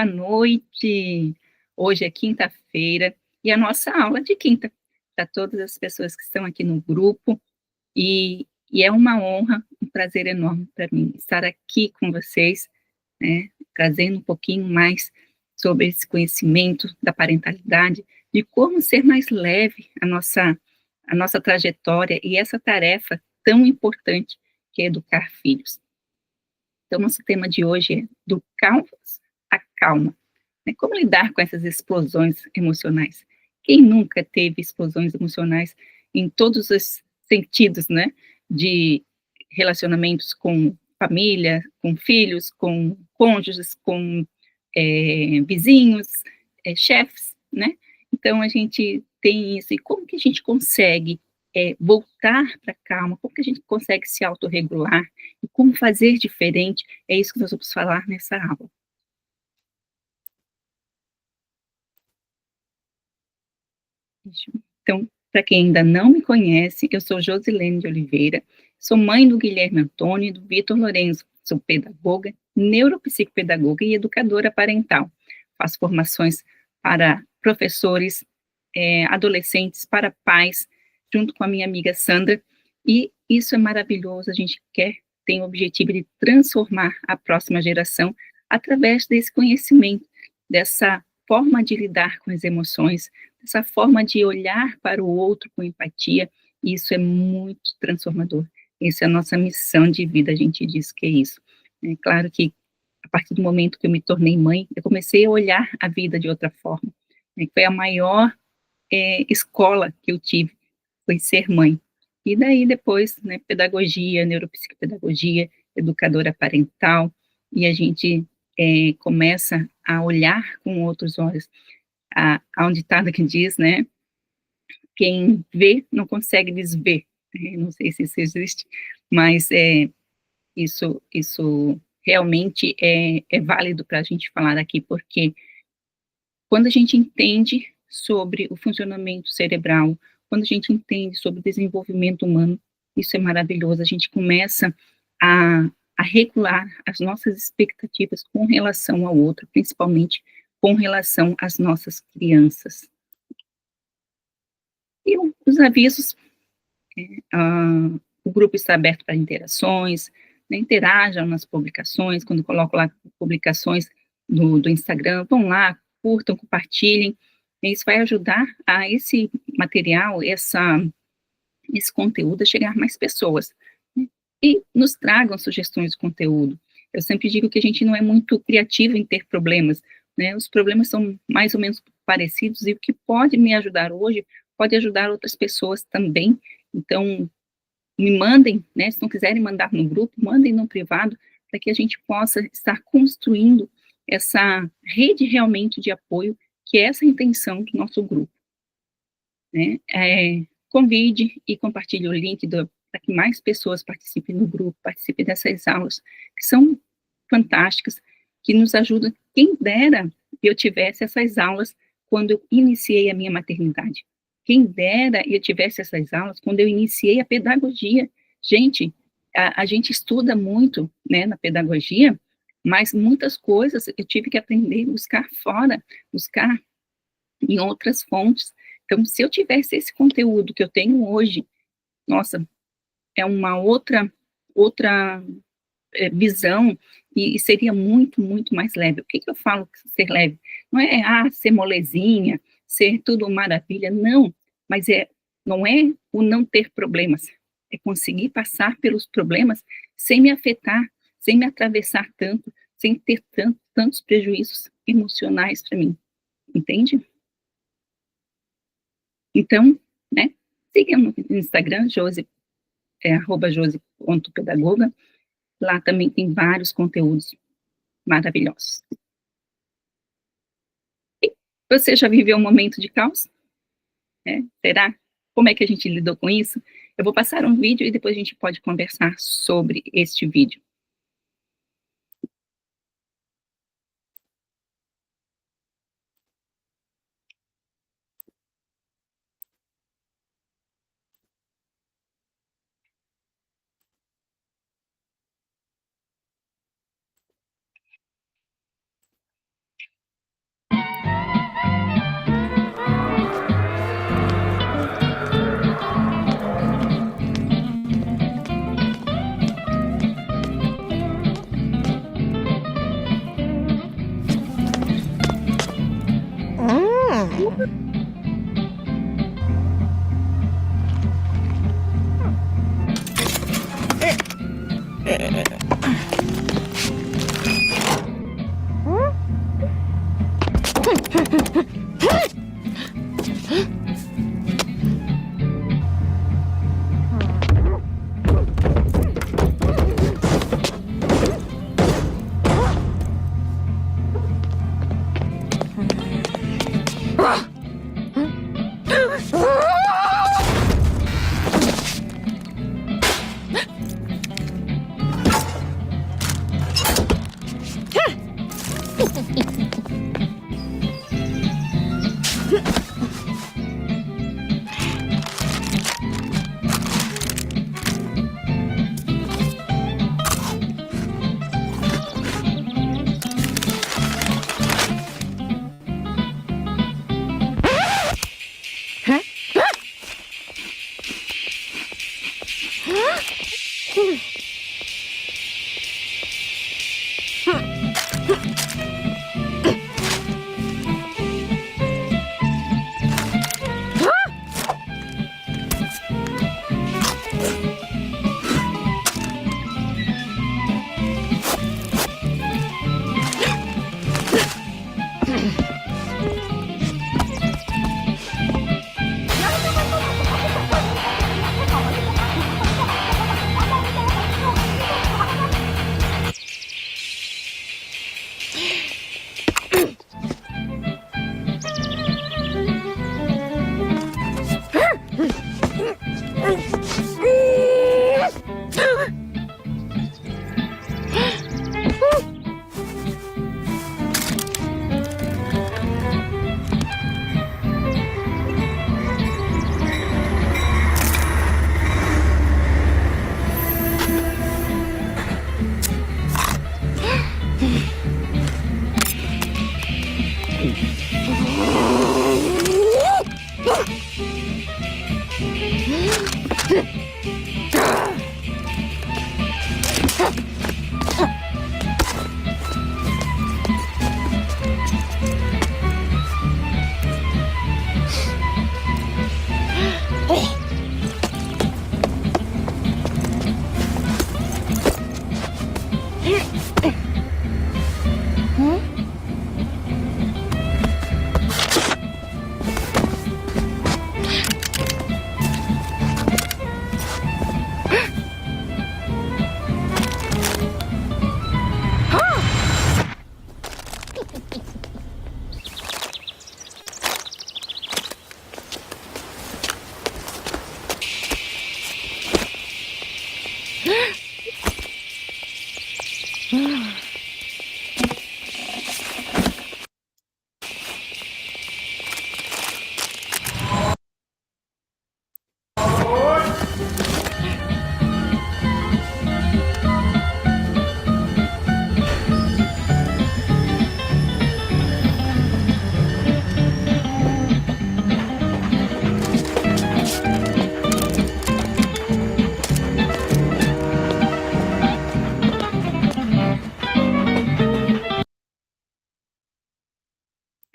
boa noite. Hoje é quinta-feira e a nossa aula de quinta, para todas as pessoas que estão aqui no grupo, e é uma honra, um prazer enorme para mim estar aqui com vocês, né, trazendo um pouquinho mais sobre esse conhecimento da parentalidade, de como ser mais leve a nossa trajetória e essa tarefa tão importante que é educar filhos. Então, nosso tema de hoje é do caos à calma, né? Como lidar com essas explosões emocionais? Quem nunca teve explosões emocionais em todos os sentidos, né? De relacionamentos com família, com filhos, com cônjuges, com vizinhos, chefes, né? Então, a gente tem isso. E como que a gente consegue voltar para a calma? Como que a gente consegue se autorregular? E como fazer diferente? É isso que nós vamos falar nessa aula. Então, para quem ainda não me conhece, eu sou Josilene de Oliveira, sou mãe do Guilherme Antônio e do Vitor Lourenço, sou pedagoga, neuropsicopedagoga e educadora parental. Faço formações para professores, adolescentes, para pais, junto com a minha amiga Sandra, e isso é maravilhoso, a gente tem o objetivo de transformar a próxima geração através desse conhecimento, dessa forma de lidar com as emoções, essa forma de olhar para o outro com empatia, isso é muito transformador. Essa é a nossa missão de vida, a gente diz que é isso. É claro que, a partir do momento que eu me tornei mãe, eu comecei a olhar a vida de outra forma. Foi a maior escola que eu tive, foi ser mãe. E daí depois, né, pedagogia, neuropsicopedagogia, educadora parental, e a gente começa a olhar com outros olhos. Há um ditado que diz, né, quem vê não consegue desver. Não sei se isso existe, mas isso realmente é válido para a gente falar aqui, porque quando a gente entende sobre o funcionamento cerebral, quando a gente entende sobre o desenvolvimento humano, isso é maravilhoso, a gente começa a, a regular as nossas expectativas com relação ao outro, principalmente com relação às nossas crianças. E os avisos, o grupo está aberto para interações, né, interajam nas publicações, quando coloco lá publicações do Instagram, vão lá, curtam, compartilhem, isso vai ajudar a esse material, esse conteúdo a chegar a mais pessoas, né, e nos tragam sugestões de conteúdo. Eu sempre digo que a gente não é muito criativo em ter problemas, né, os problemas são mais ou menos parecidos, e o que pode me ajudar hoje, pode ajudar outras pessoas também, então, me mandem, né, se não quiserem mandar no grupo, mandem no privado, para que a gente possa estar construindo essa rede realmente de apoio, que é essa a intenção do nosso grupo, né. Convide e compartilhe o link para que mais pessoas participem do grupo, participem dessas aulas, que são fantásticas, que nos ajudam. Quem dera eu tivesse essas aulas quando eu iniciei a minha maternidade. Quem dera eu tivesse essas aulas quando eu iniciei a pedagogia. Gente, a gente estuda muito, né, na pedagogia, mas muitas coisas eu tive que aprender, buscar fora, buscar em outras fontes. Então, se eu tivesse esse conteúdo que eu tenho hoje, nossa, é uma outra visão, e seria muito, muito mais leve. O que eu falo ser leve? Não é, ser molezinha, ser tudo maravilha, não, mas não é o não ter problemas, é conseguir passar pelos problemas sem me afetar, sem me atravessar tanto, sem ter tantos prejuízos emocionais para mim, entende? Então, né, siga no Instagram, @josi.pedagoga, lá também tem vários conteúdos maravilhosos. Você já viveu um momento de caos? Será? Como é que a gente lidou com isso? Eu vou passar um vídeo e depois a gente pode conversar sobre este vídeo.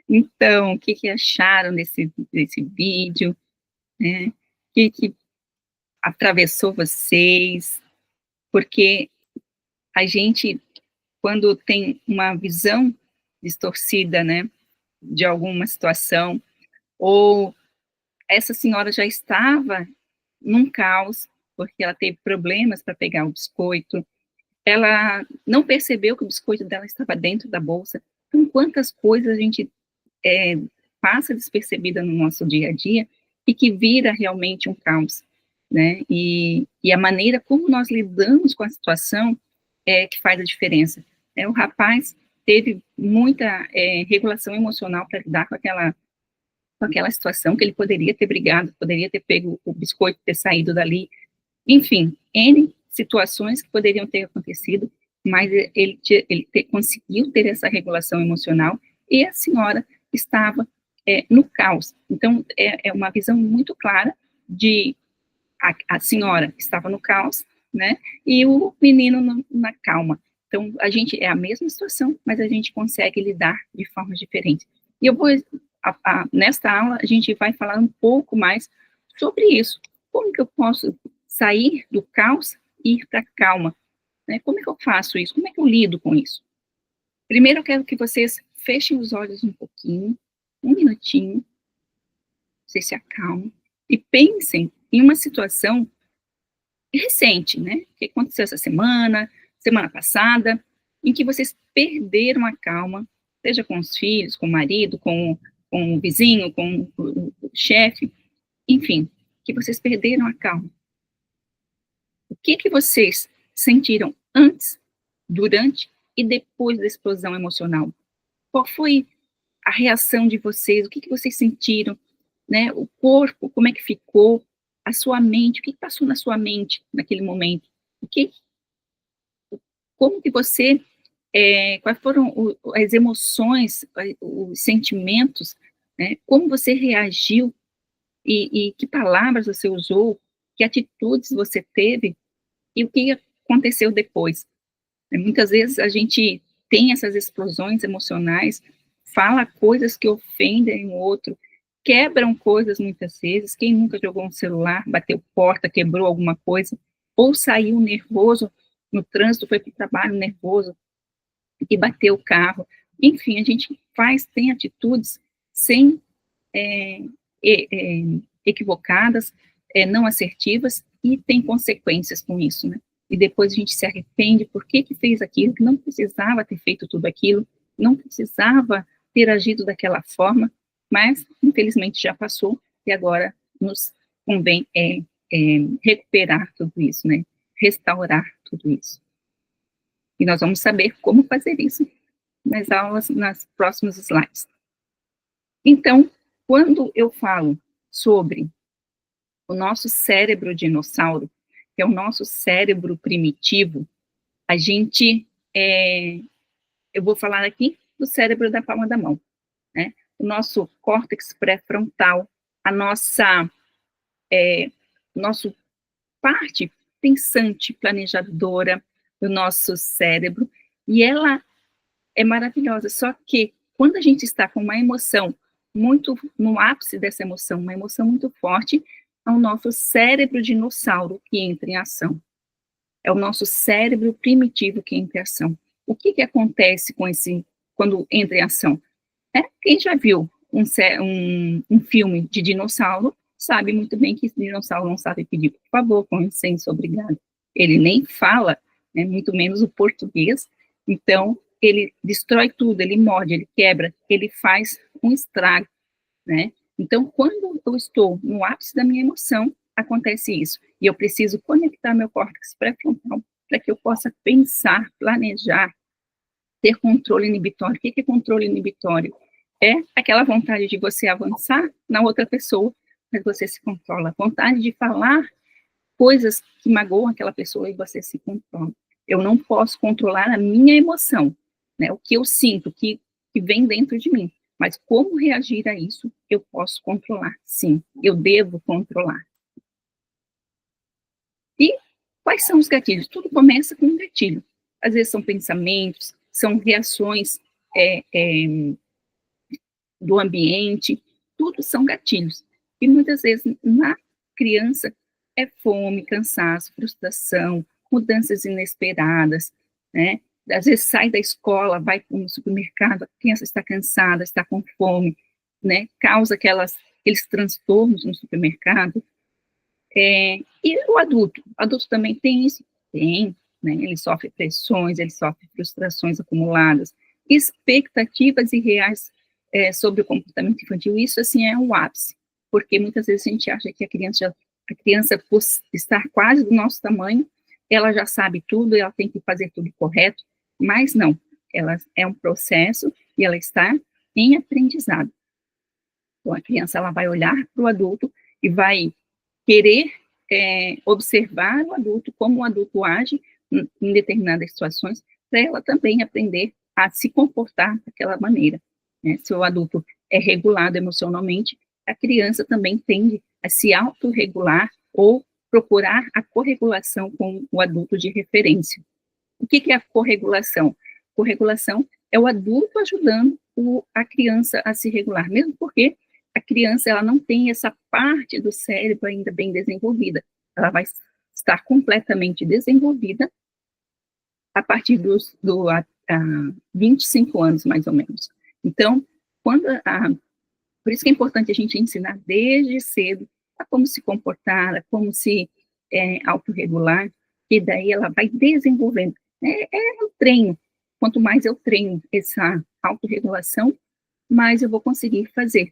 Então, o que que acharam desse vídeo, né? O que atravessou vocês? Porque a gente, quando tem uma visão distorcida, né, de alguma situação, ou essa senhora já estava num caos, porque ela teve problemas para pegar o biscoito, ela não percebeu que o biscoito dela estava dentro da bolsa. Então, quantas coisas a gente é, passa despercebida no nosso dia a dia e que vira realmente um caos, né? E a maneira como nós lidamos com a situação é que faz a diferença. O rapaz teve muita regulação emocional para lidar com aquela situação, que ele poderia ter brigado, poderia ter pego o biscoito, ter saído dali, enfim, N situações que poderiam ter acontecido, mas conseguiu ter essa regulação emocional e a senhora estava no caos. Então, é uma visão muito clara de a senhora estava no caos, né, e o menino na calma. Então, a gente é a mesma situação, mas a gente consegue lidar de formas diferentes. E eu vou, nesta aula, a gente vai falar um pouco mais sobre isso. Como que eu posso sair do caos e ir para a calma? né? Como é que eu faço isso? Como é que eu lido com isso? Primeiro eu quero que vocês fechem os olhos um pouquinho, um minutinho, vocês se acalmem e pensem em uma situação recente, né, que aconteceu essa semana, semana passada, em que vocês perderam a calma, seja com os filhos, com o marido, com o vizinho, com o chefe, enfim, que vocês perderam a calma. O que que vocês sentiram antes, durante e depois da explosão emocional? Qual foi a reação de vocês? O que que vocês sentiram, né? O corpo, como é que ficou? A sua mente, o que passou na sua mente naquele momento? O que, como que você, quais foram as emoções, os sentimentos, né? Como você reagiu e que palavras você usou, que atitudes você teve e o que aconteceu depois? Muitas vezes a gente tem essas explosões emocionais, fala coisas que ofendem o outro, quebram coisas muitas vezes. Quem nunca jogou um celular, bateu porta, quebrou alguma coisa, ou saiu nervoso no trânsito, foi para o trabalho nervoso e bateu o carro. Enfim, a gente tem atitudes sem é, equivocadas, não assertivas, e tem consequências com isso, né? E depois a gente se arrepende, por que que fez aquilo, que não precisava ter feito tudo aquilo, não precisava ter agido daquela forma, mas, infelizmente, já passou, e agora nos convém recuperar tudo isso, né? Restaurar tudo isso. E nós vamos saber como fazer isso nas aulas, nas próximos slides. Então, quando eu falo sobre o nosso cérebro dinossauro, que é o nosso cérebro primitivo, a gente, eu vou falar aqui do cérebro da palma da mão, né? O nosso córtex pré-frontal, a nosso parte pensante, planejadora do nosso cérebro, e ela é maravilhosa, só que quando a gente está com uma emoção muito, no ápice dessa emoção, uma emoção muito forte, é o nosso cérebro dinossauro que entra em ação. É o nosso cérebro primitivo que entra em ação. O que que acontece com quando entra em ação? Quem já viu um filme de dinossauro sabe muito bem que esse dinossauro não sabe pedir por favor, com licença, obrigado. Ele nem fala, né, muito menos o português, então ele destrói tudo, ele morde, ele quebra, ele faz um estrago, né? Então, quando eu estou no ápice da minha emoção, acontece isso. E eu preciso conectar meu córtex pré-frontal para que eu possa pensar, planejar, ter controle inibitório. O que é controle inibitório? É aquela vontade de você avançar na outra pessoa, mas você se controla. Vontade de falar coisas que magoam aquela pessoa e você se controla. Eu não posso controlar a minha emoção, né? O que eu sinto, que vem dentro de mim. Mas como reagir a isso, eu posso controlar, sim. Eu devo controlar. E quais são os gatilhos? Tudo começa com um gatilho. Às vezes são pensamentos, são reações do ambiente, tudo são gatilhos. E muitas vezes na criança é fome, cansaço, frustração, mudanças inesperadas, né? Às vezes sai da escola, vai para um supermercado, a criança está cansada, está com fome, né? Causa aqueles transtornos no supermercado. E o adulto também tem isso? Tem, né? Ele sofre pressões, ele sofre frustrações acumuladas, expectativas irreais sobre o comportamento infantil. Isso, assim, é o ápice, porque muitas vezes a gente acha que a criança, por estar quase do nosso tamanho, ela já sabe tudo, ela tem que fazer tudo correto, mas não, ela é um processo e ela está em aprendizado. Então, a criança, ela vai olhar para o adulto e vai querer observar o adulto, como o adulto age em determinadas situações, para ela também aprender a se comportar daquela maneira, né? Se o adulto é regulado emocionalmente, a criança também tende a se autorregular ou procurar a corregulação com o adulto de referência. O que é a corregulação? Corregulação é o adulto ajudando a criança a se regular, mesmo porque a criança, ela não tem essa parte do cérebro ainda bem desenvolvida. Ela vai estar completamente desenvolvida a partir a 25 anos, mais ou menos. Então, por isso que é importante a gente ensinar desde cedo a como se comportar, a como se autorregular, e daí ela vai desenvolvendo. É um treino. Quanto mais eu treino essa autorregulação, mais eu vou conseguir fazer.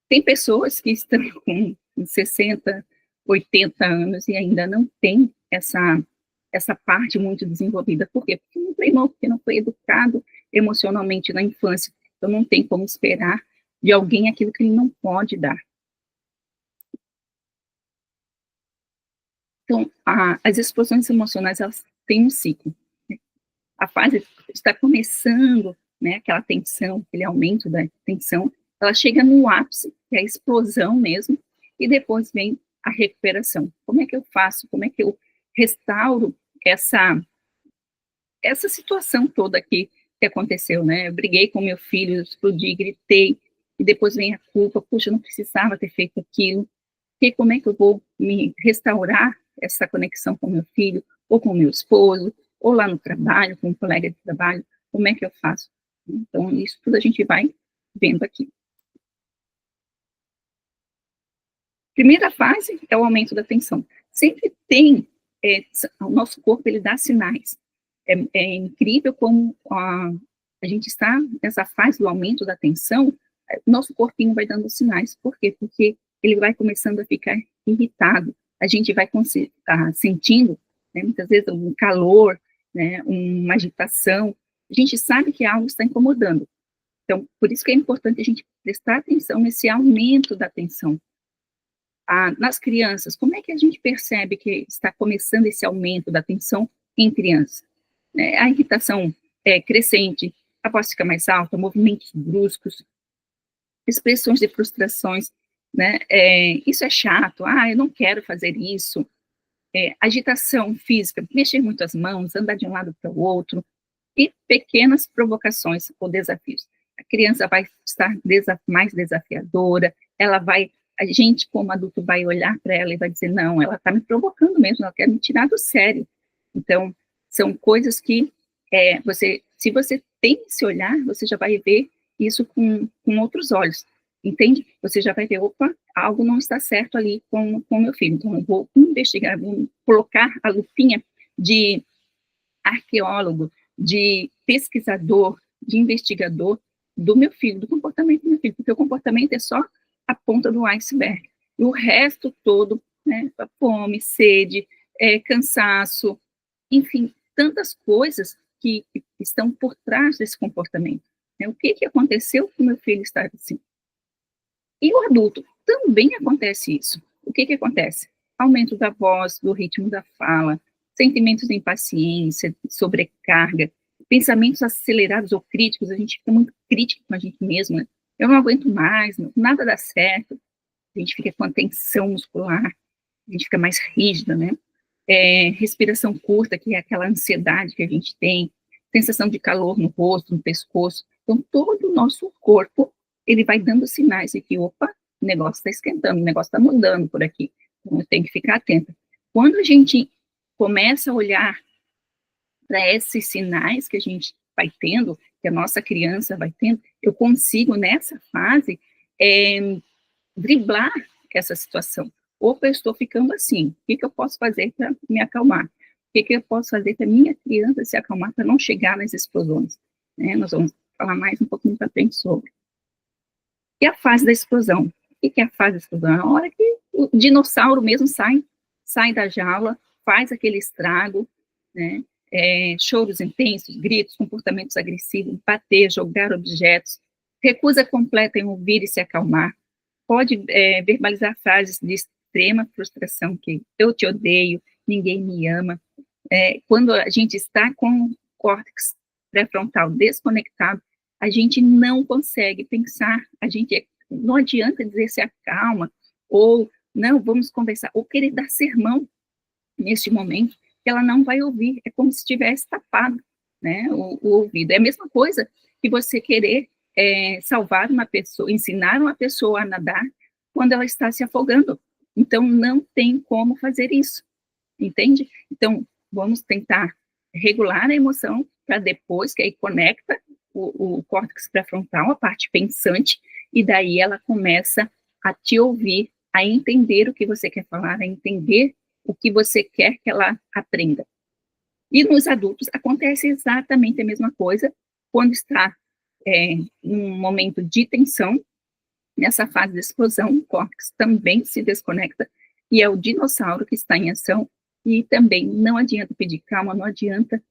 Tem pessoas que estão com 60, 80 anos e ainda não tem essa parte muito desenvolvida. Por quê? Porque não treinou, porque não foi educado emocionalmente na infância. Então, não tem como esperar de alguém aquilo que ele não pode dar. Então, as explosões emocionais, elas têm um ciclo. Né? A fase está começando, né, aquela tensão, aquele aumento da tensão, ela chega no ápice, que é a explosão mesmo, e depois vem a recuperação. Como é que eu faço? Como é que eu restauro essa situação toda aqui que aconteceu, né? Eu briguei com meu filho, explodi, gritei, e depois vem a culpa, puxa, eu não precisava ter feito aquilo, e como é que eu vou me restaurar essa conexão com meu filho, ou com meu esposo, ou lá no trabalho, com um colega de trabalho, como é que eu faço? Então, isso tudo a gente vai vendo aqui. Primeira fase é o aumento da tensão. Sempre tem, o nosso corpo, ele dá sinais. É incrível como a gente está nessa fase do aumento da tensão, nosso corpinho vai dando sinais. Por quê? Porque ele vai começando a ficar irritado. A gente vai sentindo, né, muitas vezes, um calor, né, uma agitação. A gente sabe que algo está incomodando. Então, por isso que é importante a gente prestar atenção nesse aumento da tensão. Nas crianças, como é que a gente percebe que está começando esse aumento da tensão em crianças? A irritação crescente, a voz fica mais alta, movimentos bruscos, expressões de frustrações, né? Isso é chato, eu não quero fazer isso. Agitação física, mexer muito as mãos, andar de um lado para o outro, e pequenas provocações ou desafios. A criança vai estar mais desafiadora, a gente como adulto vai olhar para ela e vai dizer, não, ela está me provocando mesmo, ela quer me tirar do sério. Então, são coisas que se você tem esse olhar, você já vai ver isso com outros olhos, entende? Você já vai ver, opa, algo não está certo ali com o meu filho, então eu vou investigar, vou colocar a lupinha de arqueólogo, de pesquisador, de investigador do meu filho, do comportamento do meu filho, porque o comportamento é só a ponta do iceberg. E o resto todo, né, fome, sede, cansaço, enfim, tantas coisas que estão por trás desse comportamento. Né? O que aconteceu com o meu filho estar assim? E o adulto também acontece isso. O que acontece? Aumento da voz, do ritmo da fala, sentimentos de impaciência, sobrecarga, pensamentos acelerados ou críticos, a gente fica muito crítico com a gente mesmo, né? Eu não aguento mais, nada dá certo, a gente fica com a tensão muscular, a gente fica mais rígida, né? Respiração curta, que é aquela ansiedade que a gente tem, sensação de calor no rosto, no pescoço. Então, todo o nosso corpo, ele vai dando sinais de que, opa, o negócio está esquentando, o negócio está mudando por aqui. Então, eu tenho que ficar atenta. Quando a gente começa a olhar para esses sinais que a gente vai tendo, que a nossa criança vai tendo, eu consigo, nessa fase, driblar essa situação. Opa, eu estou ficando assim, o que eu posso fazer para me acalmar? O que eu posso fazer para minha criança se acalmar, para não chegar nas explosões? Né? Nós vamos falar mais um pouquinho para frente sobre. E a fase da explosão? O que é a fase da explosão? É a hora que o dinossauro mesmo sai da jaula, faz aquele estrago, né? Choros intensos, gritos, comportamentos agressivos, bater, jogar objetos, recusa completa em ouvir e se acalmar, pode verbalizar frases de extrema frustração, que eu te odeio, ninguém me ama. Quando a gente está com o córtex pré-frontal desconectado, a gente não consegue pensar, não adianta dizer se acalma, ou não, vamos conversar, ou querer dar sermão neste momento, que ela não vai ouvir, é como se tivesse tapado, né, o ouvido. É a mesma coisa que você querer salvar uma pessoa, ensinar uma pessoa a nadar quando ela está se afogando. Então, não tem como fazer isso, entende? Então, vamos tentar regular a emoção, para depois, que aí conecta o córtex pré-frontal, a parte pensante, e daí ela começa a te ouvir, a entender o que você quer falar, a entender o que você quer que ela aprenda. E nos adultos acontece exatamente a mesma coisa, quando está num momento de tensão, nessa fase de explosão, o córtex também se desconecta, e é o dinossauro que está em ação, e também não adianta pedir calma, não adianta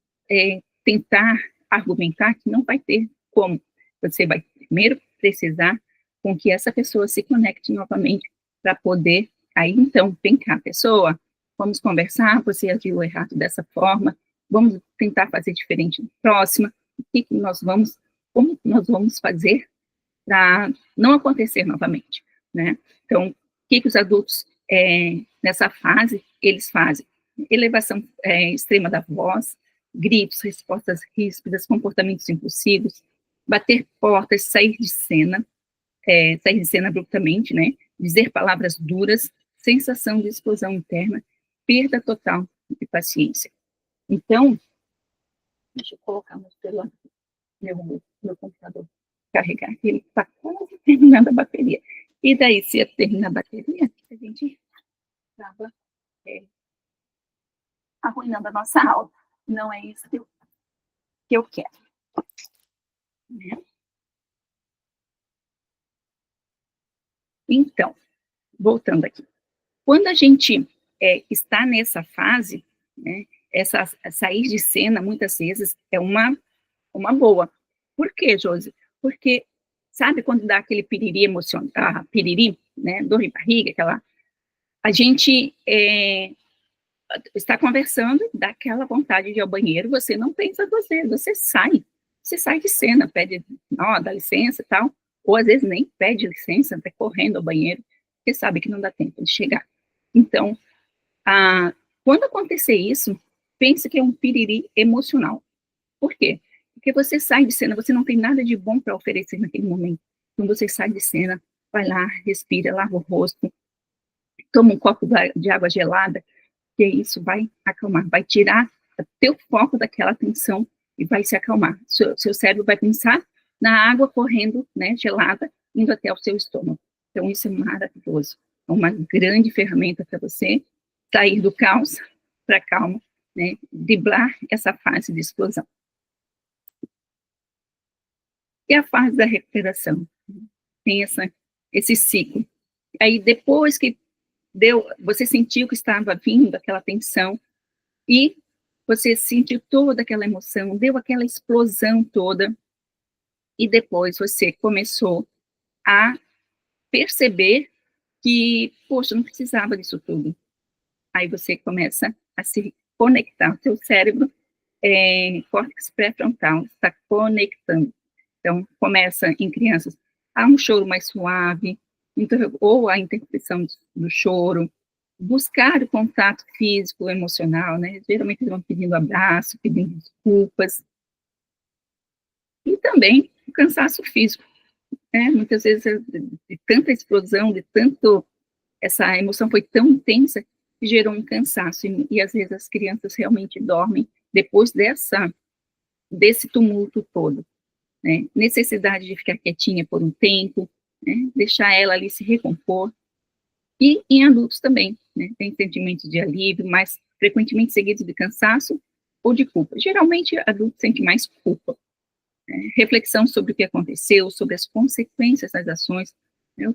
tentar argumentar que não vai ter como. Você vai primeiro precisar com que essa pessoa se conecte novamente para poder, aí então, vem cá, pessoa, vamos conversar, você agiu errado dessa forma, vamos tentar fazer diferente na próxima, como nós vamos fazer para não acontecer novamente, né? Então, o que os adultos, nessa fase, eles fazem? Elevação extrema da voz, gritos, respostas ríspidas, comportamentos impulsivos, bater portas, sair de cena abruptamente, né? Dizer palavras duras, sensação de explosão interna, perda total de paciência. Então, deixa eu colocar meu computador carregar, ele está quase terminando a bateria. E daí, se eu terminar a bateria, a gente acaba arruinando a nossa aula. Não é isso que eu quero. Né? Então, voltando aqui. Quando a gente está nessa fase, né, essa sair de cena, muitas vezes, é uma boa. Por quê, Josi? Porque, sabe quando dá aquele piriri emocional, piriri, né, dor de barriga, a gente está conversando, dá aquela vontade de ir ao banheiro, você não pensa duas vezes, você sai de cena, pede, dá licença e tal, ou às vezes nem pede licença, vai correndo ao banheiro, porque sabe que não dá tempo de chegar. Então, quando acontecer isso, pense que é um piriri emocional. Por quê? Porque você sai de cena, você não tem nada de bom para oferecer naquele momento. Então, você sai de cena, vai lá, respira, lava o rosto, toma um copo de água gelada, que isso vai acalmar, vai tirar o teu foco daquela tensão e vai se acalmar. Seu cérebro vai pensar na água correndo, né, gelada, indo até o seu estômago. Então, isso é maravilhoso. É uma grande ferramenta para você sair do caos para a calma, né, driblar essa fase de explosão. E a fase da recuperação? Tem esse ciclo. Aí, depois que você sentiu que estava vindo aquela tensão, e você sentiu toda aquela emoção, deu aquela explosão toda, e depois você começou a perceber que, poxa, não precisava disso tudo. Aí você começa a se conectar, o seu cérebro, córtex pré-frontal, está conectando. Então, começa em crianças a um choro mais suave, ou a interpretação do choro, buscar o contato físico, emocional, né? Geralmente eles vão pedindo abraço, pedindo desculpas. E também o cansaço físico, né? Muitas vezes de tanta explosão, essa emoção foi tão intensa que gerou um cansaço. E às vezes as crianças realmente dormem depois desse tumulto todo. Né? Necessidade de ficar quietinha por um tempo, né? Deixar ela ali se recompor. E em adultos também, né? Tem sentimentos de alívio, mas frequentemente seguidos de cansaço ou de culpa. Geralmente, adulto sente mais culpa. Né? Reflexão sobre o que aconteceu, sobre as consequências das ações. Né?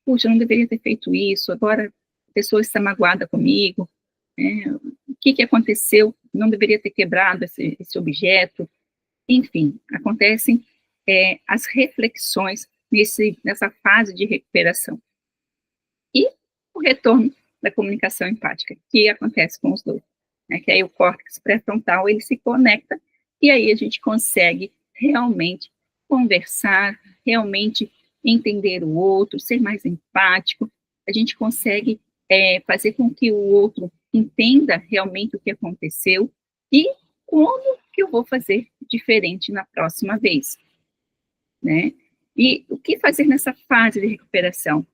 Puxa, eu não deveria ter feito isso, agora a pessoa está magoada comigo. Né? O que aconteceu? Não deveria ter quebrado esse objeto. Enfim, acontecem as reflexões nessa fase de recuperação. E o retorno da comunicação empática, que acontece com os dois. Né? Que aí o córtex pré-frontal, ele se conecta, e aí a gente consegue realmente conversar, realmente entender o outro, ser mais empático, a gente consegue fazer com que o outro entenda realmente o que aconteceu e como que eu vou fazer diferente na próxima vez. Né? E o que fazer nessa fase de recuperação?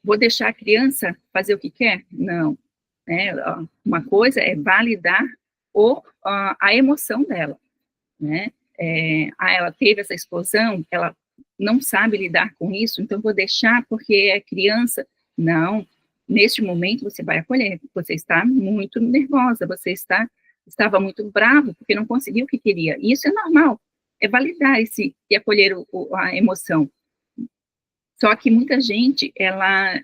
Vou deixar a criança fazer o que quer? Não. né? Uma coisa é validar a emoção dela, né? Ela teve essa explosão, ela não sabe lidar com isso, então vou deixar porque é criança. Não, neste momento você vai acolher, você está muito nervosa, estava muito bravo porque não conseguiu o que queria, isso é normal, é validar e acolher a emoção. Só que muita gente, ela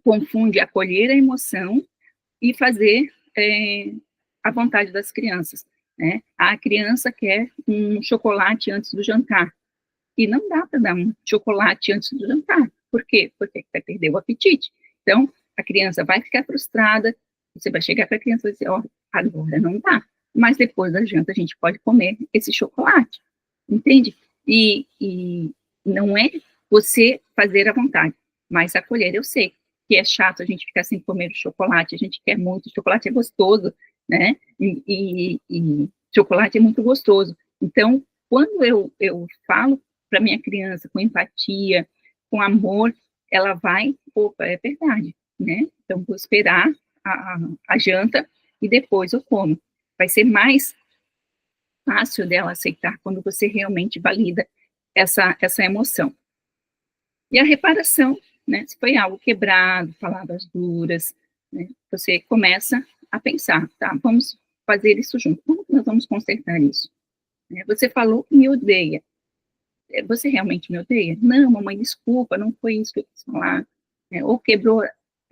confunde acolher a emoção e fazer a vontade das crianças, né? A criança quer um chocolate antes do jantar, e não dá para dar um chocolate antes do jantar. Por quê? Porque vai perder o apetite. Então, a criança vai ficar frustrada, você vai chegar para a criança e dizer, ó, agora não dá, mas depois da janta a gente pode comer esse chocolate, entende? E não é você fazer à vontade, mas acolher. Eu sei que é chato a gente ficar sem comer o chocolate, a gente quer muito, chocolate é gostoso, né? E chocolate é muito gostoso. Então, quando eu falo para minha criança com empatia, com amor, ela vai, opa, é verdade, né? Então, vou esperar a janta e depois eu como. Vai ser mais fácil dela aceitar quando você realmente valida essa emoção. E a reparação, né? Se foi algo quebrado, palavras duras, né? Você começa a pensar, tá? Vamos fazer isso junto. Como nós vamos consertar isso? Você falou que me odeia. Você realmente me odeia? Não, mamãe, desculpa, não foi isso que eu quis falar. Ou quebrou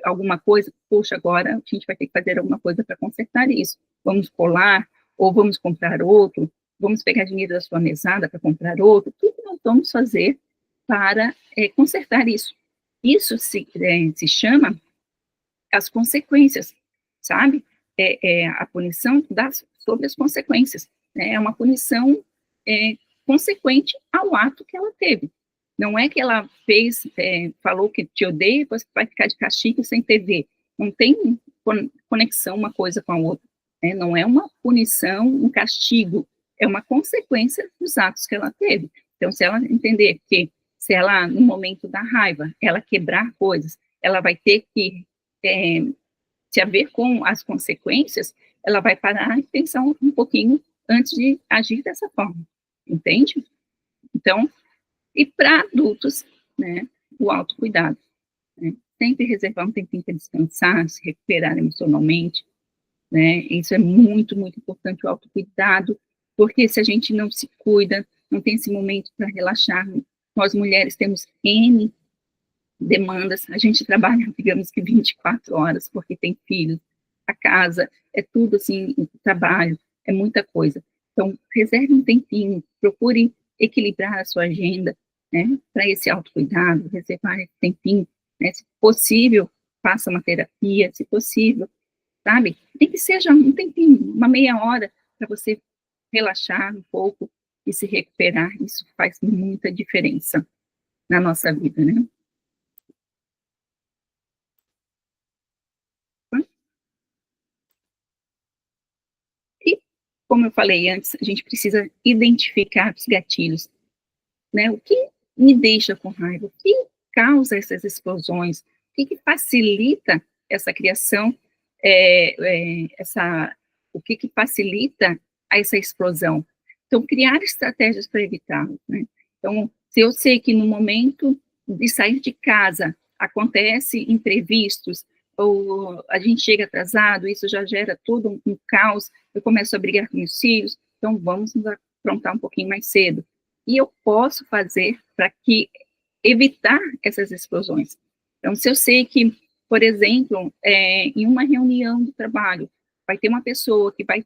alguma coisa, poxa, agora a gente vai ter que fazer alguma coisa para consertar isso. Vamos colar, ou vamos comprar outro, vamos pegar dinheiro da sua mesada para comprar outro. Tudo nós vamos fazer para consertar isso. Isso se chama as consequências, sabe? A punição sobre as consequências. É uma punição consequente ao ato que ela teve. Não é que ela fez, falou que te odeia, depois vai ficar de castigo sem TV. Não tem conexão uma coisa com a outra. Não é uma punição, um castigo, é uma consequência dos atos que ela teve. Então, se ela entender que, se ela, no momento da raiva, ela quebrar coisas, ela vai ter que se haver com as consequências, ela vai parar e pensar um pouquinho antes de agir dessa forma, entende? Então, e para adultos, né, o autocuidado, né, sempre reservar um tempinho para descansar, se recuperar emocionalmente, né, isso é muito, muito importante, o autocuidado, porque se a gente não se cuida, não tem esse momento para relaxar, nós mulheres temos N demandas, a gente trabalha, digamos que 24 horas, porque tem filhos, a casa, é tudo assim, o trabalho, é muita coisa. Então, reserve um tempinho, procure equilibrar a sua agenda, né, para esse autocuidado, reservar esse tempinho, né, se possível, faça uma terapia, se possível, sabe? Nem que seja um tempinho, uma meia hora, para você relaxar um pouco e se recuperar, isso faz muita diferença na nossa vida, né? E, como eu falei antes, a gente precisa identificar os gatilhos, né? O que me deixa com raiva? O que causa essas explosões? O que facilita essa criação, o que facilita essa explosão? Então, criar estratégias para evitar, né? Então, se eu sei que no momento de sair de casa acontece imprevistos, ou a gente chega atrasado, isso já gera todo um caos, eu começo a brigar com meus filhos, então vamos nos aprontar um pouquinho mais cedo. E eu posso fazer para evitar essas explosões. Então, se eu sei que, por exemplo, em uma reunião do trabalho, vai ter uma pessoa que vai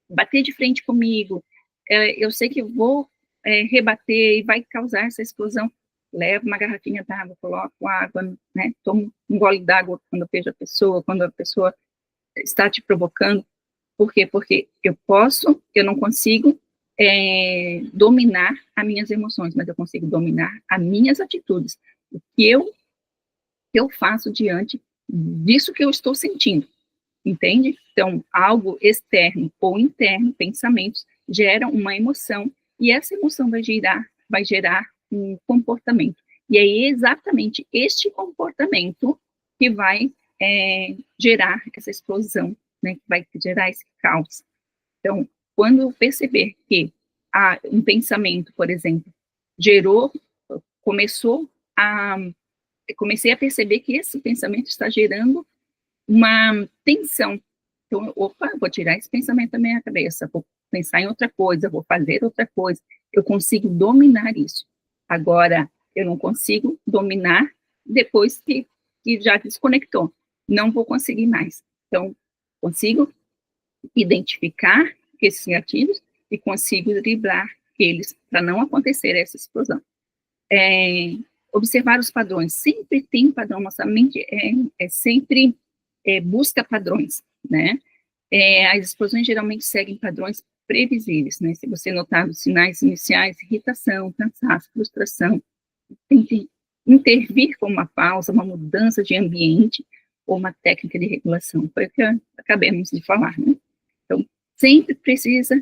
bater de frente comigo, eu sei que eu vou rebater e vai causar essa explosão, levo uma garrafinha d'água, coloco água, né, tomo um gole d'água quando eu vejo a pessoa, quando a pessoa está te provocando. Por quê? Porque eu não consigo dominar as minhas emoções, mas eu consigo dominar as minhas atitudes, o que eu faço diante disso que eu estou sentindo, entende? Então, algo externo ou interno, pensamentos, geram uma emoção, e essa emoção vai gerar um comportamento. E é exatamente este comportamento que vai gerar essa explosão, né, que vai gerar esse caos. Então, quando eu perceber que um pensamento, por exemplo, comecei a perceber que esse pensamento está gerando uma tensão. Então, opa, vou tirar esse pensamento da minha cabeça, vou pensar em outra coisa, vou fazer outra coisa. Eu consigo dominar isso. Agora, eu não consigo dominar depois que já desconectou. Não vou conseguir mais. Então, consigo identificar esses gatilhos e consigo driblar eles para não acontecer essa explosão. Observar os padrões. Sempre tem um padrão. Nossa mente sempre busca padrões, né? As explosões geralmente seguem padrões previsíveis, né? Se você notar os sinais iniciais, irritação, cansaço, frustração, tem que intervir com uma pausa, uma mudança de ambiente ou uma técnica de regulação. Foi o que acabamos de falar, né? Então, sempre precisa,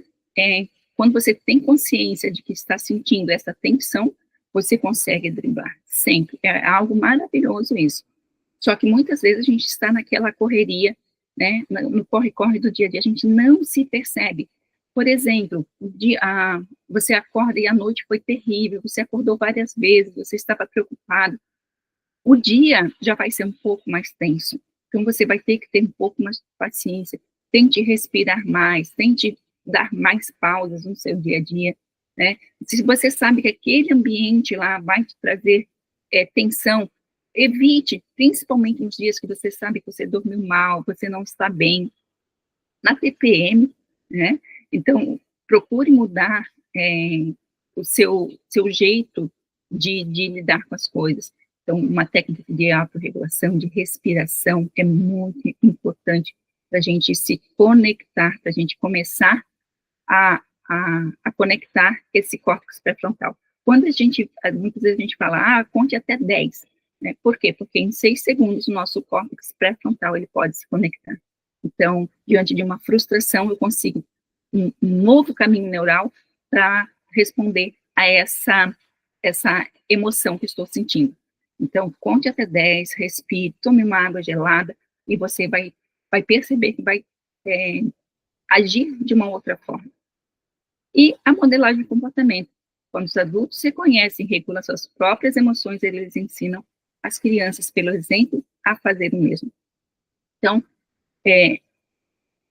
quando você tem consciência de que está sentindo essa tensão, você consegue driblar, sempre. É algo maravilhoso isso. Só que muitas vezes a gente está naquela correria, né, no corre-corre do dia a dia, a gente não se percebe. Por exemplo, você acorda e a noite foi terrível, você acordou várias vezes, você estava preocupado. O dia já vai ser um pouco mais tenso. Então, você vai ter que ter um pouco mais de paciência. Tente respirar mais, tente dar mais pausas no seu dia a dia, né? Se você sabe que aquele ambiente lá vai te trazer tensão, evite, principalmente nos dias que você sabe que você dormiu mal, você não está bem. Na TPM, né? Então, procure mudar o seu jeito de lidar com as coisas. Então, uma técnica de autorregulação, de respiração, é muito importante para a gente se conectar, para a gente começar a conectar esse córtex pré-frontal. Muitas vezes a gente fala, conte até 10, né? Por quê? Porque em 6 segundos o nosso córtex pré-frontal ele pode se conectar. Então, diante de uma frustração, eu consigo um novo caminho neural para responder a essa emoção que estou sentindo. Então, conte até 10, respire, tome uma água gelada e você vai perceber que vai agir de uma outra forma. E a modelagem de comportamento. Quando os adultos se conhecem e regulam suas próprias emoções, eles ensinam as crianças, pelo exemplo, a fazer o mesmo. Então,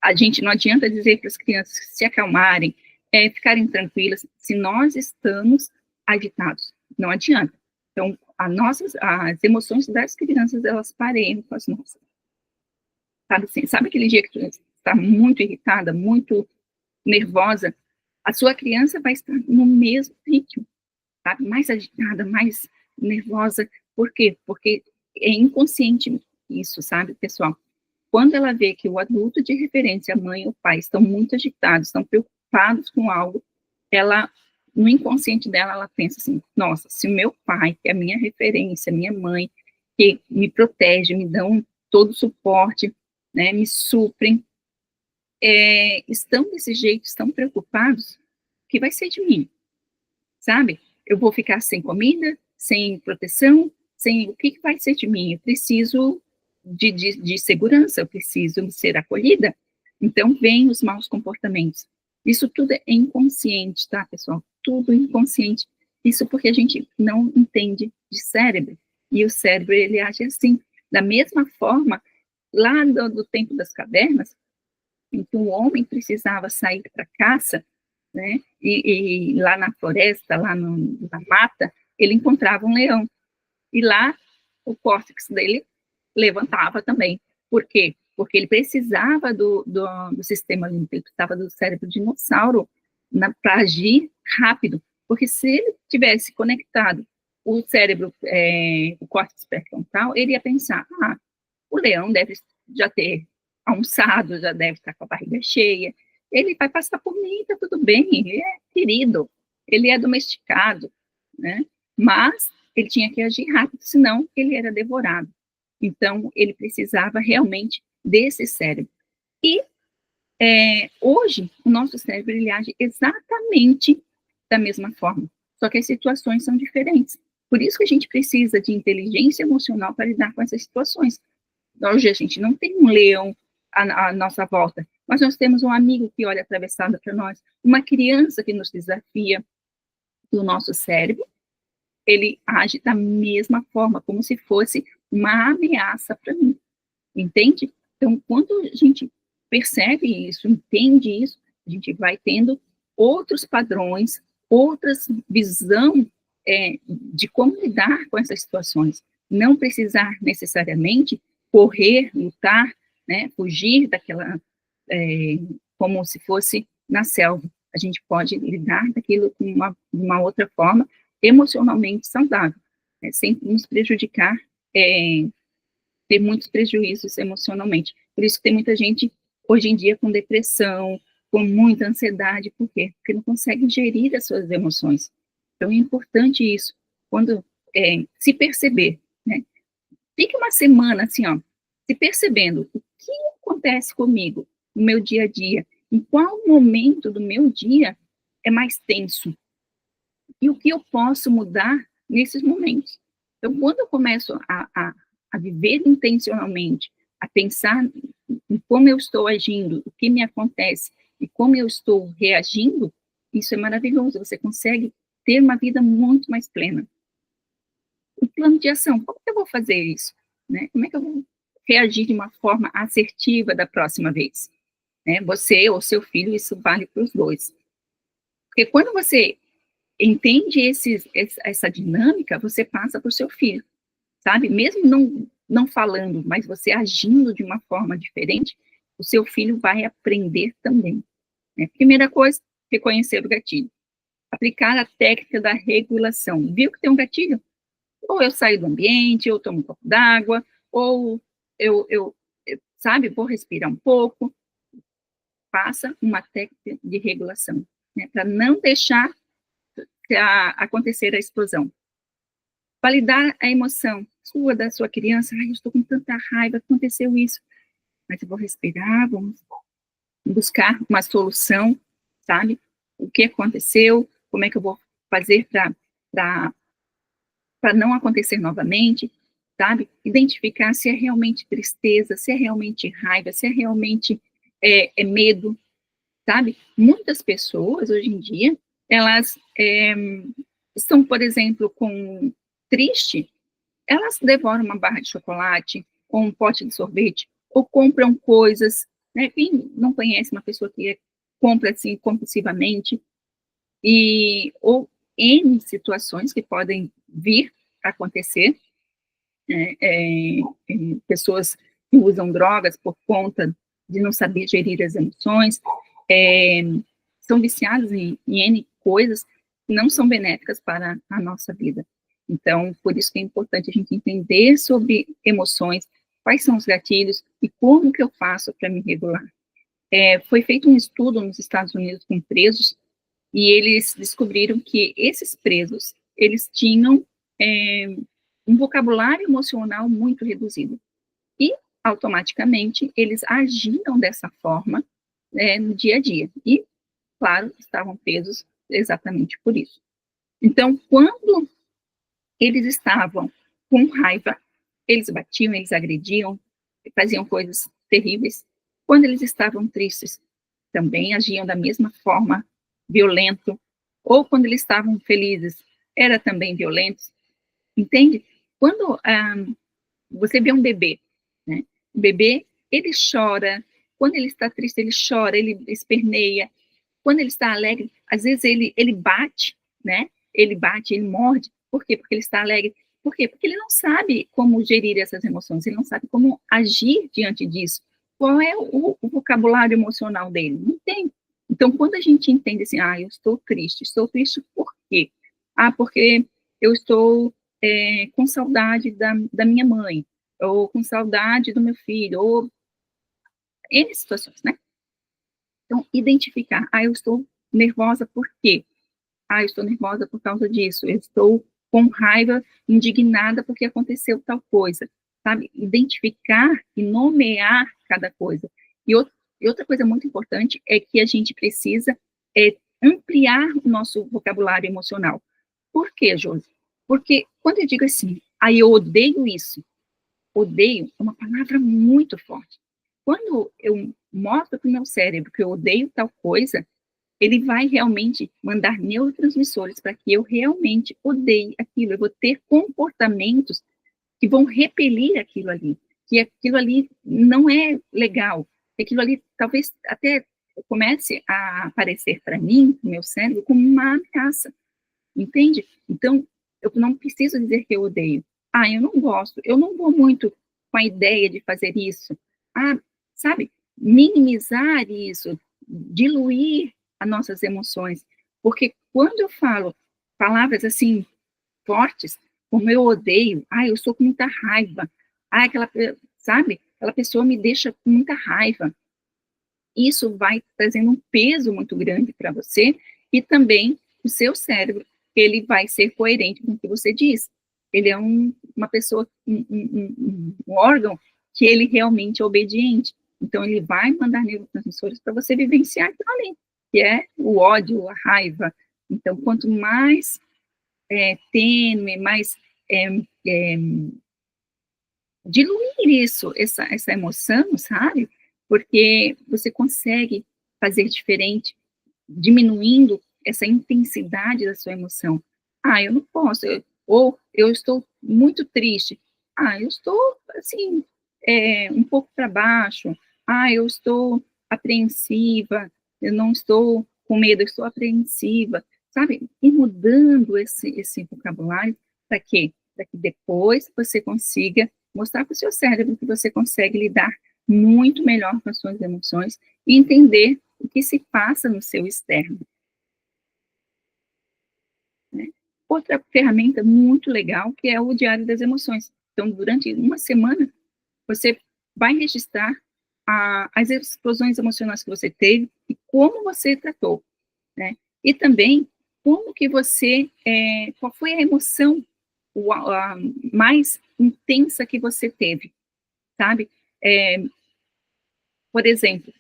a gente não adianta dizer para as crianças se acalmarem, ficarem tranquilas, se nós estamos agitados. Não adianta. Então, as emoções das crianças, elas pareiam com as nossas. Sabe aquele dia que tu está muito irritada, muito nervosa? A sua criança vai estar no mesmo ritmo, sabe? Mais agitada, mais nervosa. Por quê? Porque é inconsciente isso, sabe, pessoal? Quando ela vê que o adulto de referência, a mãe ou o pai, estão muito agitados, estão preocupados com algo, no inconsciente dela, ela pensa assim, nossa, se o meu pai, que é a minha referência, minha mãe, que me protege, me dão todo o suporte, né, me suprem, estão desse jeito, estão preocupados, o que vai ser de mim? Sabe? Eu vou ficar sem comida, sem proteção, o que vai ser de mim? Eu preciso de segurança, eu preciso ser acolhida. Então, vem os maus comportamentos. Isso tudo é inconsciente, tá, pessoal? Tudo inconsciente. Isso porque a gente não entende de cérebro. E o cérebro, ele age assim. Da mesma forma, lá do tempo das cavernas, em que o homem precisava sair para caça, né, e lá na floresta, lá na mata, ele encontrava um leão. E lá, o córtex dele levantava também. Por quê? Porque ele precisava do sistema límbico, ele precisava do cérebro dinossauro para agir rápido. Porque se ele tivesse conectado o cérebro, o córtex pré-frontal, ele ia pensar, o leão deve já ter almoçado, já deve estar com a barriga cheia, ele vai passar por mim, tá tudo bem, ele é querido, ele é domesticado, né? Mas ele tinha que agir rápido, senão ele era devorado. Então, ele precisava realmente desse cérebro. E hoje, o nosso cérebro, ele age exatamente da mesma forma, só que as situações são diferentes. Por isso que a gente precisa de inteligência emocional para lidar com essas situações, Hoje a gente não tem um leão à nossa volta, mas nós temos um amigo que olha atravessado para nós, uma criança que nos desafia. O nosso cérebro, ele age da mesma forma, como se fosse uma ameaça para mim, entende? Então, quando a gente percebe isso, entende isso, a gente vai tendo outros padrões, outras visão de como lidar com essas situações. Não precisar necessariamente correr, lutar, né, fugir daquela, como se fosse na selva. A gente pode lidar daquilo de uma outra forma, emocionalmente saudável, né, sem nos prejudicar, ter muitos prejuízos emocionalmente. Por isso que tem muita gente, hoje em dia, com depressão, com muita ansiedade. Por quê? Porque não consegue gerir as suas emoções. Então, é importante isso, quando se perceber, né? Fique uma semana, assim, ó, se percebendo o que acontece comigo no meu dia a dia, em qual momento do meu dia é mais tenso, e o que eu posso mudar nesses momentos. Então, quando eu começo a viver intencionalmente, a pensar em como eu estou agindo, o que me acontece e como eu estou reagindo, isso é maravilhoso, você consegue ter uma vida muito mais plena. O plano de ação, como que eu vou fazer isso? Né? Como é que eu vou reagir de uma forma assertiva da próxima vez? Né? Você ou seu filho, isso vale para os dois. Porque quando você entende essa dinâmica, você passa para o seu filho, sabe? Mesmo não falando, mas você agindo de uma forma diferente, o seu filho vai aprender também. Né? Primeira coisa, reconhecer o gatilho. Aplicar a técnica da regulação. Viu que tem um gatilho? Ou eu saio do ambiente, ou tomo um copo d'água, ou eu, sabe, vou respirar um pouco. Faça uma técnica de regulação, né? Para não deixar acontecer a explosão. Validar a emoção sua, da sua criança. Ai, eu estou com tanta raiva, aconteceu isso. Mas eu vou respirar, vamos buscar uma solução, sabe? O que aconteceu, como é que eu vou fazer para não acontecer novamente, sabe? Identificar se é realmente tristeza, se é realmente raiva, se é realmente medo, sabe? Muitas pessoas, hoje em dia, elas estão, por exemplo, triste, elas devoram uma barra de chocolate, ou um pote de sorvete, ou compram coisas, né? Quem não conhece uma pessoa que compra assim compulsivamente, ou N situações que podem vir a acontecer, né? Pessoas que usam drogas por conta de não saber gerir as emoções, são viciados em N coisas que não são benéficas para a nossa vida. Então, por isso que é importante a gente entender sobre emoções, quais são os gatilhos e como que eu faço para me regular. Foi feito um estudo nos Estados Unidos com presos, e eles descobriram que esses presos, eles tinham um vocabulário emocional muito reduzido. E, automaticamente, eles agiam dessa forma no dia a dia. E, claro, estavam presos exatamente por isso. Então, quando eles estavam com raiva, eles batiam, eles agrediam, faziam coisas terríveis. Quando eles estavam tristes, também agiam da mesma forma, violento. Ou quando eles estavam felizes, era também violento. Entende? Quando você vê um bebê, né? O bebê, ele chora. Quando ele está triste, ele chora, ele esperneia. Quando ele está alegre, às vezes ele bate, né? Ele bate, ele morde. Por quê? Porque ele está alegre. Por quê? Porque ele não sabe como gerir essas emoções, ele não sabe como agir diante disso. Qual é o vocabulário emocional dele? Não tem. Então, quando a gente entende assim, eu estou triste por quê? Porque eu estou com saudade da minha mãe, ou com saudade do meu filho, ou N situações, né? Então, identificar, eu estou nervosa por quê? Eu estou nervosa por causa disso, eu estou com raiva, indignada porque aconteceu tal coisa, sabe? Identificar e nomear cada coisa. E outra coisa muito importante é que a gente precisa ampliar o nosso vocabulário emocional. Por quê, Josi? Porque quando eu digo assim, eu odeio isso, odeio é uma palavra muito forte. Quando eu mostro para o meu cérebro que eu odeio tal coisa, ele vai realmente mandar neurotransmissores para que eu realmente odeie aquilo. Eu vou ter comportamentos que vão repelir aquilo ali, que aquilo ali não é legal, que aquilo ali talvez até comece a aparecer para mim, no meu cérebro, como uma ameaça, entende? Então, eu não preciso dizer que eu odeio. Ah, eu não gosto, eu não vou muito com a ideia de fazer isso. Ah, sabe, minimizar isso, diluir as nossas emoções, porque quando eu falo palavras assim fortes, como eu odeio, eu sou com muita raiva, sabe, aquela pessoa me deixa com muita raiva, isso vai trazendo um peso muito grande para você, e também o seu cérebro, ele vai ser coerente com o que você diz. Ele é uma pessoa, um órgão que ele realmente é obediente. Então, ele vai mandar neurotransmissores para você vivenciar aquilo ali, que é o ódio, a raiva. Então, quanto mais tênue, mais diluir isso, essa emoção, sabe? Porque você consegue fazer diferente, diminuindo essa intensidade da sua emoção. Eu não posso, ou eu estou muito triste. Eu estou, assim, um pouco para baixo. Eu estou apreensiva, eu não estou com medo, eu estou apreensiva. Sabe? E mudando esse vocabulário, para quê? Para que depois você consiga mostrar para o seu cérebro que você consegue lidar muito melhor com as suas emoções e entender o que se passa no seu externo. Né? Outra ferramenta muito legal que é o diário das emoções. Então, durante uma semana, você vai registrar as explosões emocionais que você teve e como você tratou, né? E também como que você, qual foi a emoção a mais intensa que você teve, sabe? Por exemplo,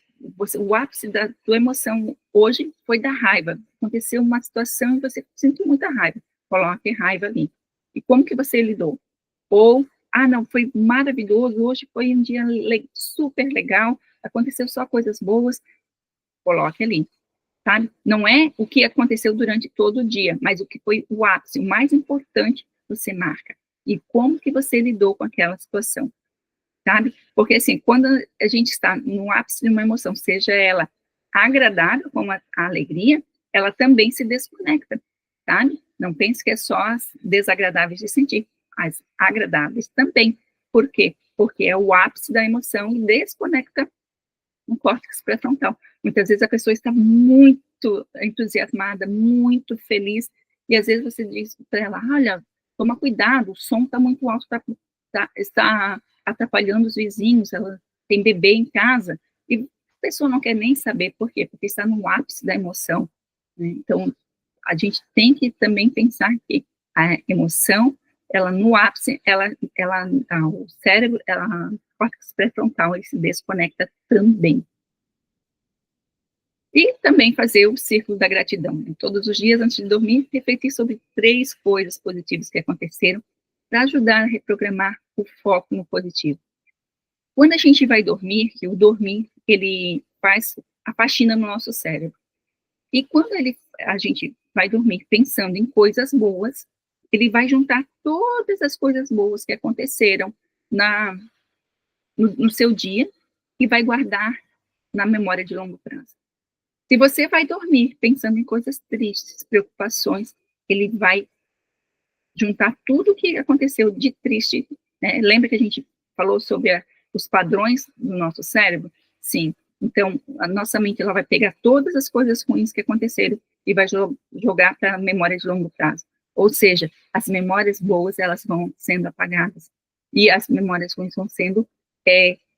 o ápice da tua emoção hoje foi da raiva. Aconteceu uma situação e você sentiu muita raiva. Coloque raiva ali. E como que você lidou? Ou, não, foi maravilhoso, hoje foi um dia super legal, aconteceu só coisas boas. Coloque ali, sabe? Não é o que aconteceu durante todo o dia, mas o que foi o ápice, o mais importante, você marca. E como que você lidou com aquela situação, sabe? Porque, assim, quando a gente está no ápice de uma emoção, seja ela agradável, como a alegria, ela também se desconecta, sabe? Não pense que é só as desagradáveis de sentir, as agradáveis também. Por quê? Porque é o ápice da emoção e desconecta o córtex pré-frontal. Muitas vezes a pessoa está muito entusiasmada, muito feliz, e às vezes você diz para ela, olha, toma cuidado, o som está muito alto, está atrapalhando os vizinhos, ela tem bebê em casa, e a pessoa não quer nem saber por quê, porque está no ápice da emoção, né? Então, a gente tem que também pensar que a emoção, ela no ápice, o cérebro, o córtex pré-frontal, ele se desconecta também. E também fazer o círculo da gratidão, né? Todos os dias, antes de dormir, refletir sobre 3 coisas positivas que aconteceram, para ajudar a reprogramar o foco no positivo. Quando a gente vai dormir, que o dormir, ele faz a faxina no nosso cérebro. E quando a gente vai dormir pensando em coisas boas, ele vai juntar todas as coisas boas que aconteceram no seu dia e vai guardar na memória de longo prazo. Se você vai dormir pensando em coisas tristes, preocupações, ele vai juntar tudo o que aconteceu de triste, né? Lembra que a gente falou sobre os padrões do nosso cérebro? Sim. Então, a nossa mente ela vai pegar todas as coisas ruins que aconteceram e vai jogar para a memória de longo prazo. Ou seja, as memórias boas elas vão sendo apagadas e as memórias ruins vão sendo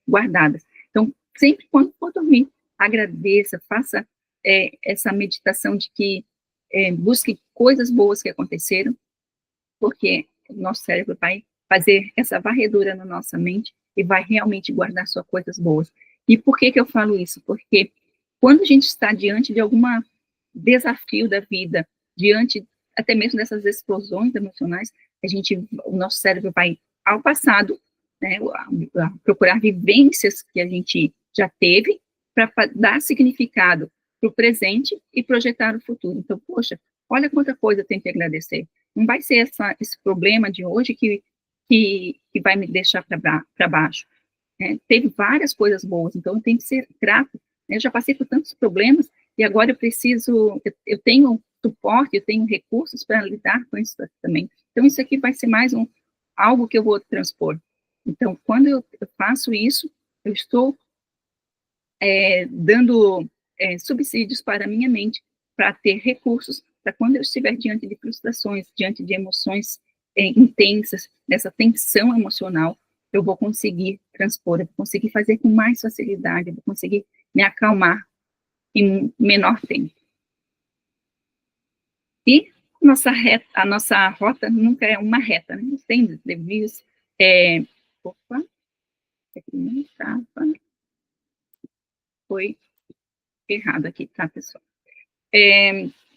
guardadas. Então, sempre quando for dormir, agradeça, faça essa meditação de que busque coisas boas que aconteceram, porque o nosso cérebro vai fazer essa varredura na nossa mente e vai realmente guardar só coisas boas. E por que eu falo isso? Porque quando a gente está diante de algum desafio da vida, diante até mesmo dessas explosões emocionais, o nosso cérebro vai ao passado né, procurar vivências que a gente já teve para dar significado para o presente e projetar o futuro. Então, poxa, olha quanta coisa eu tenho que agradecer. Não vai ser esse problema de hoje que vai me deixar para baixo. Né? Teve várias coisas boas, então eu tenho que ser grato. Né? Eu já passei por tantos problemas e agora eu tenho suporte, eu tenho recursos para lidar com isso também. Então, isso aqui vai ser mais algo que eu vou transpor. Então, quando eu faço isso, eu estou dando subsídios para a minha mente, para ter recursos, para quando eu estiver diante de frustrações, diante de emoções intensas, dessa tensão emocional, eu vou conseguir transpor, eu vou conseguir fazer com mais facilidade, eu vou conseguir me acalmar em menor tempo. E a nossa rota nunca é uma reta, né? Tem desvios. Opa, aqui não estava. Foi errado aqui, tá, pessoal?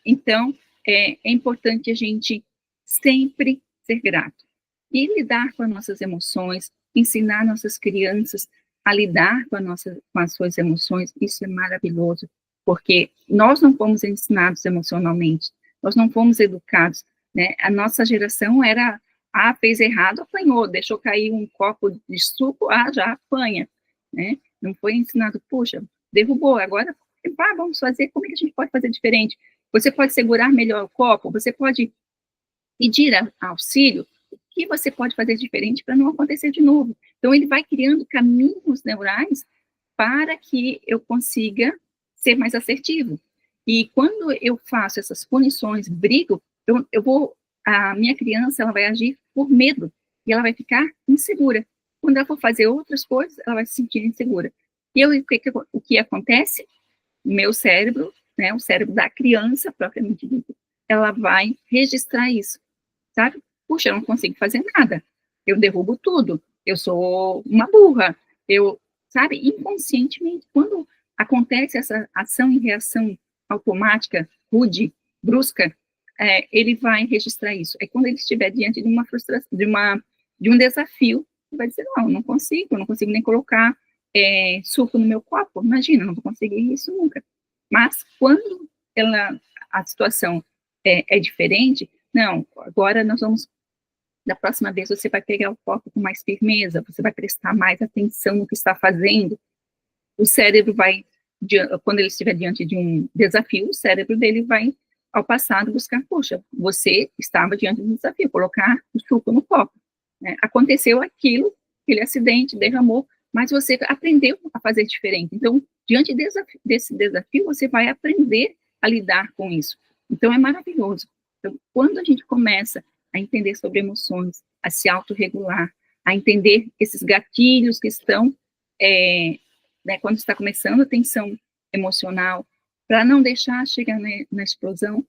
Então, é importante a gente sempre ser grato e lidar com as nossas emoções, ensinar nossas crianças a lidar com as suas emoções. Isso é maravilhoso, porque nós não fomos ensinados emocionalmente, nós não fomos educados, né? A nossa geração era, fez errado, apanhou, deixou cair um copo de suco, já apanha, né? Não foi ensinado, puxa, derrubou, agora vamos fazer, como é que a gente pode fazer diferente? Você pode segurar melhor o copo, você pode pedir auxílio, o que você pode fazer diferente para não acontecer de novo? Então, ele vai criando caminhos neurais para que eu consiga ser mais assertivo. E quando eu faço essas punições, brigo, a minha criança, ela vai agir por medo, e ela vai ficar insegura. Quando ela for fazer outras coisas, ela vai se sentir insegura. E o que acontece? Meu cérebro, né, o cérebro da criança, propriamente dito, ela vai registrar isso, sabe? Puxa, eu não consigo fazer nada, eu derrubo tudo, eu sou uma burra, sabe? Inconscientemente, quando acontece essa ação e reação automática, rude, brusca, ele vai registrar isso. É quando ele estiver diante de uma frustração, de um desafio, ele vai dizer, não consigo nem colocar suco no meu copo, imagina, não vou conseguir isso nunca. Mas quando a situação é diferente, não, agora da próxima vez você vai pegar o copo com mais firmeza, você vai prestar mais atenção no que está fazendo, o cérebro vai, quando ele estiver diante de um desafio, o cérebro dele vai, ao passado, buscar, poxa, você estava diante de um desafio, colocar o suco no copo, né? Aconteceu aquele acidente, derramou, mas você aprendeu a fazer diferente. Então, diante desse desafio, você vai aprender a lidar com isso. Então, é maravilhoso. Então, quando a gente começa a entender sobre emoções, a se autorregular, a entender esses gatilhos que estão, né, quando está começando a tensão emocional, para não deixar chegar na explosão,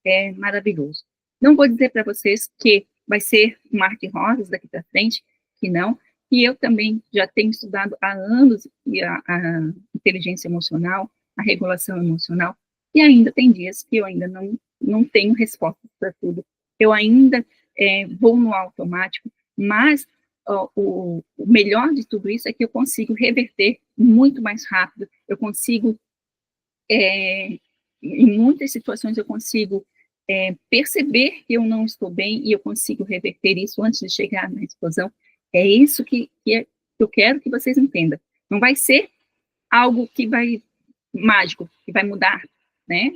é maravilhoso. Não vou dizer para vocês que vai ser um mar de rosas daqui para frente, que não, e eu também já tenho estudado há anos a inteligência emocional, a regulação emocional, e ainda tem dias que eu ainda não tenho resposta para tudo. Eu ainda vou no automático, mas o melhor de tudo isso é que eu consigo reverter muito mais rápido, eu consigo, em muitas situações eu consigo perceber que eu não estou bem e eu consigo reverter isso antes de chegar na explosão. É isso que eu quero que vocês entendam. Não vai ser algo que vai mágico, que vai mudar, né?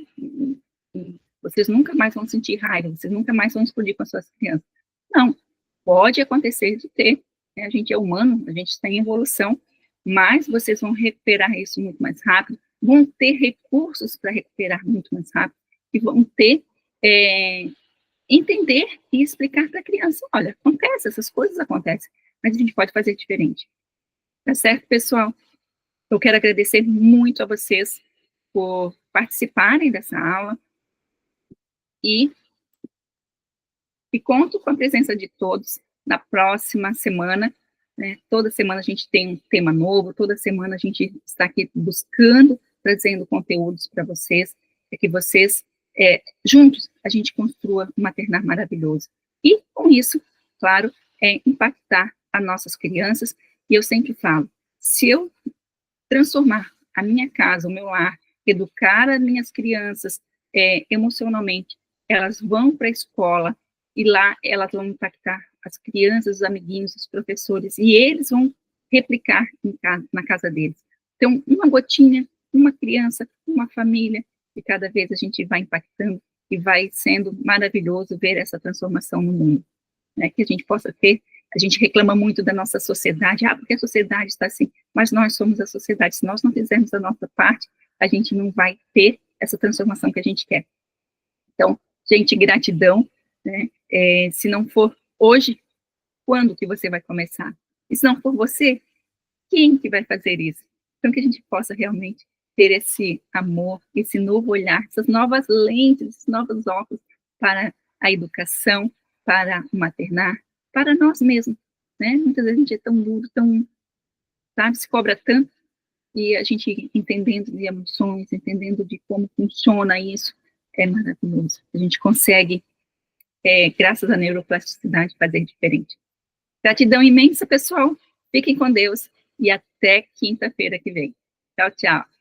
Vocês nunca mais vão sentir raiva, vocês nunca mais vão explodir com as suas crianças. Não, pode acontecer de ter, né? A gente é humano, a gente está em evolução, mas vocês vão recuperar isso muito mais rápido, vão ter recursos para recuperar muito mais rápido, e vão ter, entender e explicar para a criança, olha, acontece, essas coisas acontecem, mas a gente pode fazer diferente. Tá certo, pessoal? Eu quero agradecer muito a vocês por participarem dessa aula e conto com a presença de todos na próxima semana, né? Toda semana a gente tem um tema novo, toda semana a gente está aqui buscando, trazendo conteúdos para vocês, para que vocês, juntos, a gente construa um maternar maravilhoso. E, com isso, claro, impactar as nossas crianças, e eu sempre falo, se eu transformar a minha casa, o meu lar, educar as minhas crianças emocionalmente, elas vão para a escola, e lá elas vão impactar as crianças, os amiguinhos, os professores, e eles vão replicar na casa deles. Então, uma gotinha, uma criança, uma família, e cada vez a gente vai impactando, e vai sendo maravilhoso ver essa transformação no mundo, né, que a gente possa ter. A gente reclama muito da nossa sociedade, porque a sociedade está assim, mas nós somos a sociedade, se nós não fizermos a nossa parte, a gente não vai ter essa transformação que a gente quer. Então, gente, gratidão, né, se não for hoje, quando que você vai começar? E se não for você, quem que vai fazer isso? Então, que a gente possa realmente ter esse amor, esse novo olhar, essas novas lentes, esses novos óculos para a educação, para o maternar, para nós mesmos, né? Muitas vezes a gente é tão duro, tão, sabe, se cobra tanto, e a gente entendendo de emoções, entendendo de como funciona isso, é maravilhoso. A gente consegue, graças à neuroplasticidade, fazer diferente. Gratidão imensa, pessoal. Fiquem com Deus e até quinta-feira que vem. Tchau, tchau.